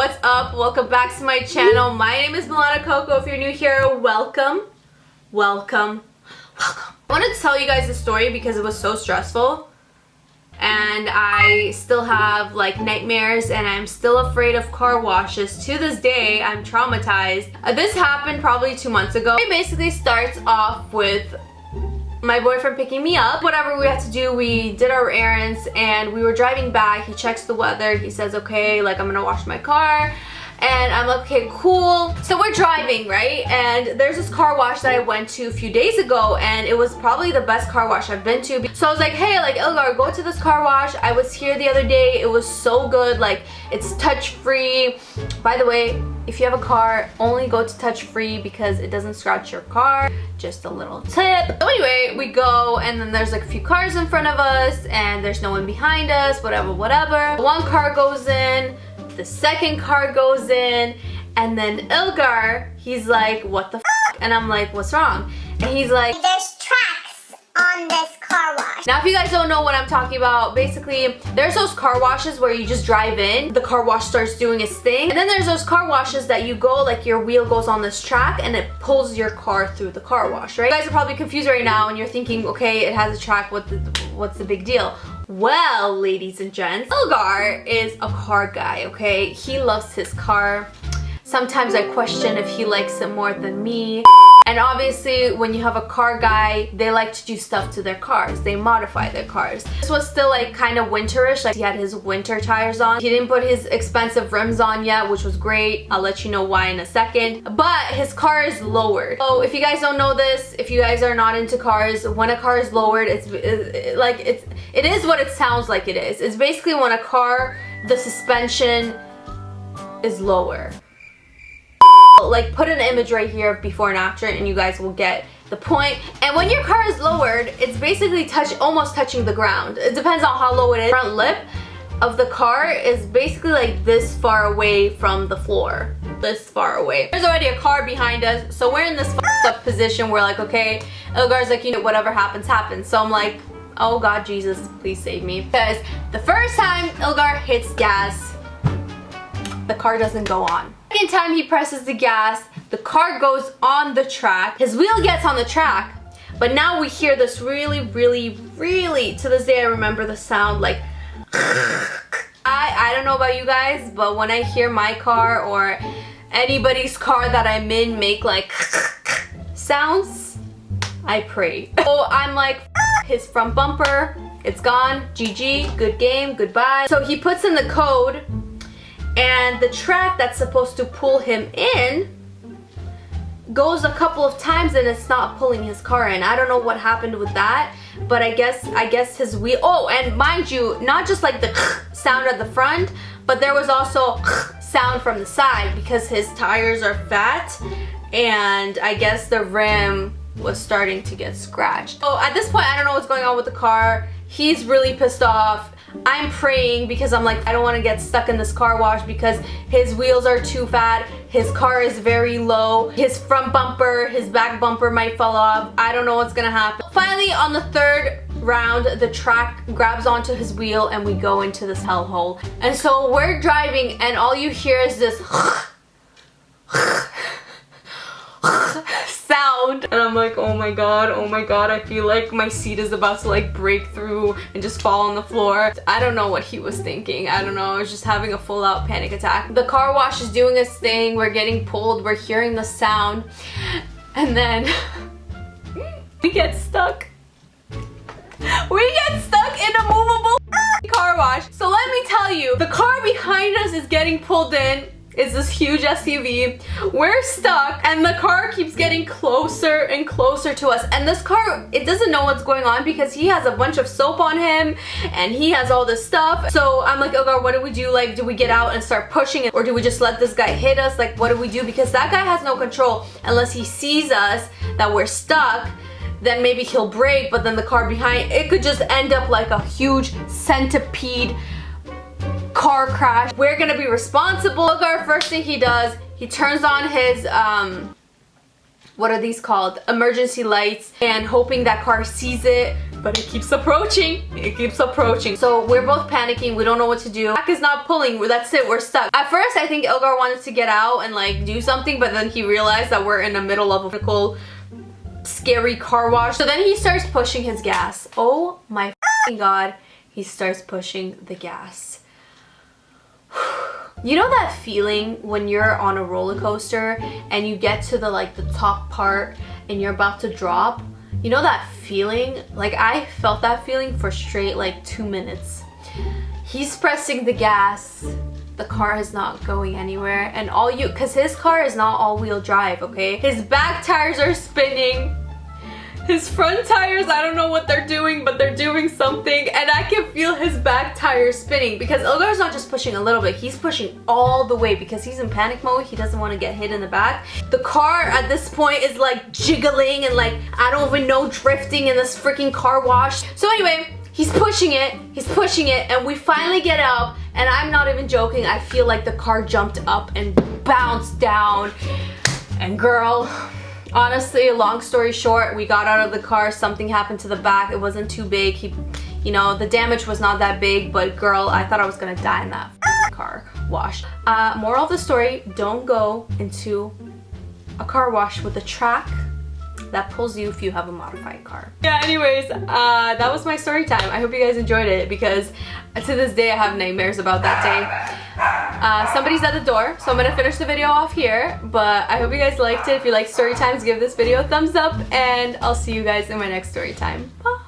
What's up? Welcome back to my channel. My name is Milana.Coco. If you're new here, welcome. I wanted to tell you guys a story because it was so stressful and I still have like nightmares and I'm still afraid of car washes. To this day, I'm traumatized. This happened probably 2 months ago. It basically starts off with my boyfriend picking me up. Whatever we had to do, we did our errands and we were driving back. He checks the weather. He says, okay, like I'm gonna wash my car. And I'm like, okay, cool. So we're driving, right? And there's this car wash that I went to a few days ago and it was probably the best car wash I've been to. So I was like, hey, like Ilgar, go to this car wash. I was here the other day. It was so good. Like, it's touch-free. By the way, if you have a car, only go to touch-free because it doesn't scratch your car. Just a little tip. So anyway, we go and then there's like a few cars in front of us and there's no one behind us, whatever. One car goes in. The second car goes in, and then Ilgar, he's like, what the f***? And I'm like, what's wrong? And he's like, there's tracks on this car wash. Now if you guys don't know what I'm talking about, basically there's those car washes where you just drive in, the car wash starts doing its thing, and then there's those car washes that you go, like your wheel goes on this track and it pulls your car through the car wash, right? You guys are probably confused right now and you're thinking, okay, it has a track, what's the big deal? Well, ladies and gents, Ilgar is a car guy, okay? He loves his car. Sometimes I question if he likes it more than me. And obviously, when you have a car guy, they like to do stuff to their cars. They modify their cars. This was still like kind of winterish. Like he had his winter tires on. He didn't put his expensive rims on yet, which was great. I'll let you know why in a second. But his car is lowered. So if you guys don't know this, if you guys are not into cars, when a car is lowered, it is what it sounds like it is. It's basically when a car, the suspension is lower. Like, put an image right here before and after and you guys will get the point. And when your car is lowered, it's basically almost touching the ground. It depends on how low it is. The front lip of the car is basically like this far away from the floor. This far away. There's already a car behind us, so we're in this fucked up position. We're like, okay, Ilgar's like, you know, whatever happens, happens. So I'm like, oh God, Jesus, please save me. Because the first time Ilgar hits gas, the car doesn't go on. Second time he presses the gas, the car goes on the track. His wheel gets on the track, but now we hear this really, to this day I remember the sound like I don't know about you guys, but when I hear my car or anybody's car that I'm in make like sounds, I pray. So I'm like, his front bumper, it's gone, GG, good game, goodbye. So he puts in the code and the track that's supposed to pull him in goes a couple of times and it's not pulling his car in. I don't know what happened with that, but I guess his wheel, oh, and mind you, not just like the sound at the front, but there was also sound from the side because his tires are fat and I guess the rim was starting to get scratched. So at this point, I don't know what's going on with the car. He's really pissed off. I'm praying because I'm like, I don't want to get stuck in this car wash because his wheels are too fat. His car is very low. His front bumper, his back bumper might fall off. I don't know what's gonna happen. Finally, on the third round, the track grabs onto his wheel and we go into this hellhole. And so we're driving and all you hear is this sound and I'm like, oh my god, I feel like my seat is about to like break through and just fall on the floor. I don't know what he was thinking. I don't know. I was just having a full-out panic attack. The car wash is doing its thing. We're getting pulled. We're hearing the sound and then we get stuck. We get stuck in a movable car wash. So let me tell you, the car behind us is getting pulled in. It's this huge SUV. We're stuck and the car keeps getting closer and closer to us. And this car, it doesn't know what's going on because he has a bunch of soap on him and he has all this stuff. So I'm like, Ilgar, what do we do? Like, do we get out and start pushing it or do we just let this guy hit us? Like, what do we do? Because that guy has no control unless he sees us that we're stuck. Then maybe he'll brake, but then the car behind, it could just end up like a huge centipede car crash. We're gonna be responsible. Ilgar, first thing he does, he turns on his what are these called, emergency lights, and hoping that car sees it, but it keeps approaching. It keeps approaching. So we're both panicking. We don't know what to do. Back is not pulling. That's it. We're stuck. At first, I think Ilgar wanted to get out and like do something, but then he realized that we're in the middle of a physical, scary car wash. So then he starts pushing his gas. Oh my f***ing god. He starts pushing the gas. You know that feeling when you're on a roller coaster and you get to the top part and you're about to drop? You know that feeling? Like, I felt that feeling for straight like 2 minutes. He's pressing the gas. The car is not going anywhere, and cause his car is not all-wheel drive, okay? His back tires are spinning. His front tires, I don't know what they're doing, but they're doing something, and I can feel his back tires spinning because Ilgar's not just pushing a little bit, he's pushing all the way because he's in panic mode. He doesn't want to get hit in the back. The car at this point is like jiggling and like, I don't even know, drifting in this freaking car wash. So anyway, he's pushing it, and we finally get out, and I'm not even joking, I feel like the car jumped up and bounced down, and girl, honestly, long story short, we got out of the car, something happened to the back. It wasn't too big. The damage was not that big, but girl, I thought I was gonna die in that car wash. Moral of the story, don't go into a car wash with a track that pulls you if you have a modified car. Yeah, anyways, that was my story time. I hope you guys enjoyed it because to this day I have nightmares about that day. Somebody's at the door, so I'm gonna finish the video off here, but I hope you guys liked it. If you like story times, give this video a thumbs up, and I'll see you guys in my next story time. Bye!